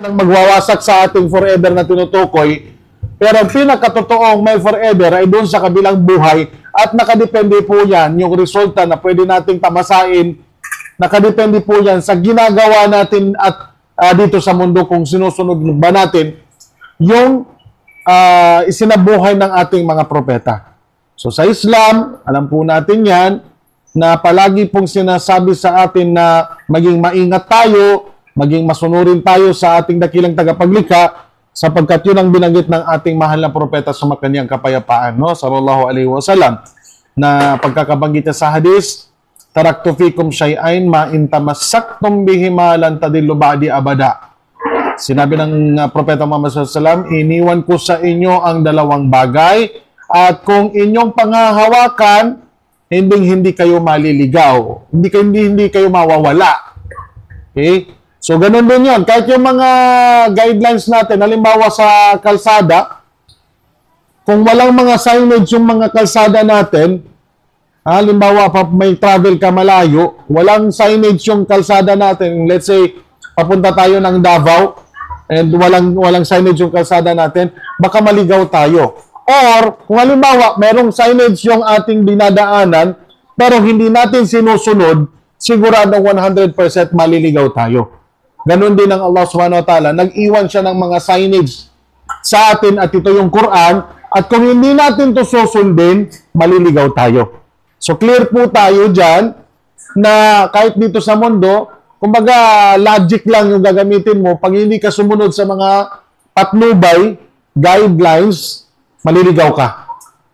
Nang magwawasak sa ating forever na tinutukoy, pero ang pinakatotoong may forever ay doon sa kabilang buhay at nakadepende po yan, yung resulta na pwede nating tamasain, nakadepende po yan sa ginagawa natin at dito sa mundo kung sinusunod ba natin yung isinabuhay ng ating mga propeta. So sa Islam, alam po natin yan, na palagi pong sinasabi sa atin na maging maingat tayo, maging masunurin tayo sa ating dakilang tagapaglikha, sapagkat yun ang binanggit ng ating mahal na propeta sa makanyang kapayapaan, no? Sallallahu alaihi wasallam, na pagkakabanggit niya sa hadis, taraktu fikum syai'ain ma in tamassaktum bihima lan tadillu ba'di abada. Sinabi ng propeta Muhammad sallallahu alaihi wasallam, iniwan ko sa inyo ang dalawang bagay, at kung inyong panghahawakan, hindi kayo maliligaw, hindi kayo mawawala. Okay? So, ganun din yun. Kahit yung mga guidelines natin, halimbawa sa kalsada, kung walang mga signage yung mga kalsada natin, halimbawa may travel ka malayo, walang signage yung kalsada natin, let's say, papunta tayo ng Davao, and walang signage yung kalsada natin, baka maligaw tayo. Or, kung halimbawa, merong signage yung ating dinadaanan, pero hindi natin sinusunod, sigurado 100% maliligaw tayo. Ganon din ang Allah subhanahu wa ta'ala, nag-iwan siya ng mga signage sa atin at ito yung Quran, at kung hindi natin to susundin, maliligaw tayo. So clear po tayo dyan na kahit dito sa mundo, kumbaga logic lang yung gagamitin mo, pag hindi ka sumunod sa mga patnubay, guidelines, maliligaw ka.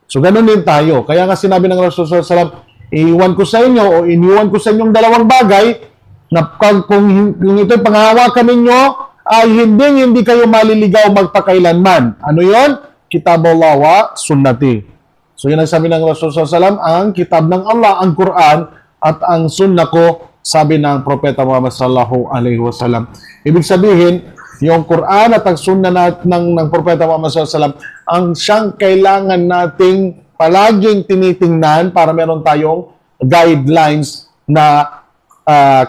So ganon din tayo. Kaya nga sinabi ng Rasulullah SAW, iiwan ko sa inyo o iniwan ko sa inyong dalawang bagay, na kung ito'y panghahawakan ninyo, ay hindi kayo maliligaw magpakailanman. Ano yon? Kitab Allah wa sunnati. So yun ang sabi ng Rasulullah SAW, ang kitab ng Allah, ang Quran, at ang sunnah ko, sabi ng Propeta Muhammad sallallahu alaihi wasallam. Ibig sabihin, yung Quran at ang sunnah ng Propeta Muhammad sallallahu alaihi wasallam, ang siyang kailangan nating palaging tinitingnan para meron tayong guidelines na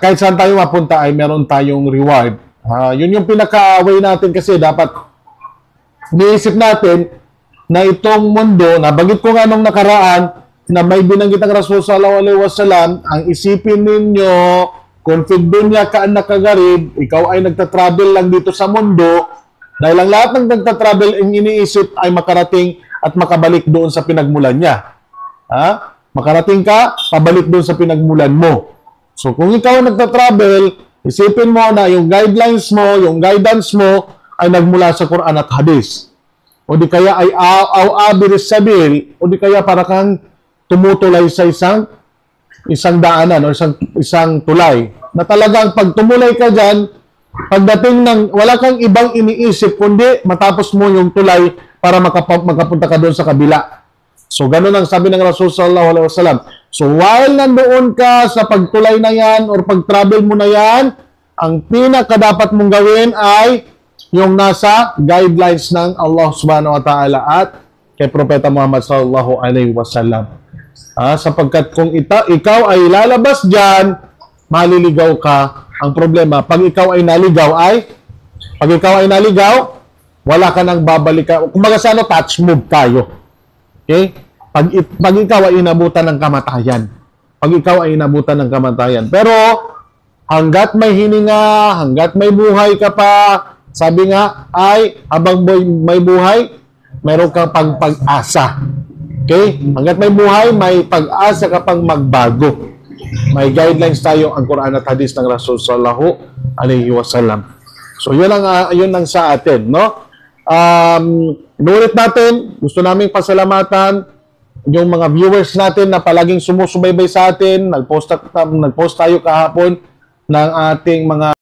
kahit saan tayo mapunta ay meron tayong reward. Yun yung pinaka-way natin kasi dapat niisip natin na itong mundo, nabanggit ko nga nung nakaraan na may binanggit ang Rasul sallallahu alaihi wasallam, ang isipin ninyo, kung fid dunya ka anak kagarib, ikaw ay nagtatravel lang dito sa mundo, dahil ang lahat ng nagtatravel ang iniisip ay makarating at makabalik doon sa pinagmulan niya. Makarating ka, pabalik doon sa pinagmulan mo. So, kung ikaw nagta-travel, isipin mo na yung guidelines mo, yung guidance mo, ay nagmula sa Quran at Hadith. O di kaya ay aw-abiris sabil, o di kaya para kang tumutulay sa isang daanan o isang tulay. Na talagang pag tumulay ka dyan, pagdating ng, wala kang ibang iniisip, kundi matapos mo yung tulay para makapunta ka doon sa kabila. So, ganun ang sabi ng Rasul sallallahu alaihi wasallam. So, while nandoon ka sa pagtulay na yan or pag-travel mo na yan, ang pinaka-dapat mong gawin ay yung nasa guidelines ng Allah subhanahu wa ta'ala at kay Propeta Muhammad sallallahu alaihi wasallam. Sapagkat kung ikaw ay lalabas dyan, maliligaw ka. Ang problema, pag ikaw ay naligaw, wala ka nang babalik. Kumbaga sa touch move tayo. Okay? Pag ikaw ay inabutan ng kamatayan. Pero, hanggat may hininga, hanggat may buhay ka pa, sabi nga, ay, habang may buhay, mayroon kang pag-asa. Okay? Hanggat may buhay, may pag-asa ka pang magbago. May guidelines tayo, ang Quran at Hadith ng Rasul sallallahu alaihi wasallam. So, yun ang sa atin, no? Inulit natin, gusto namin pasalamatan yung mga viewers natin na palaging sumusubaybay sa atin. Nag-post tayo kahapon ng ating mga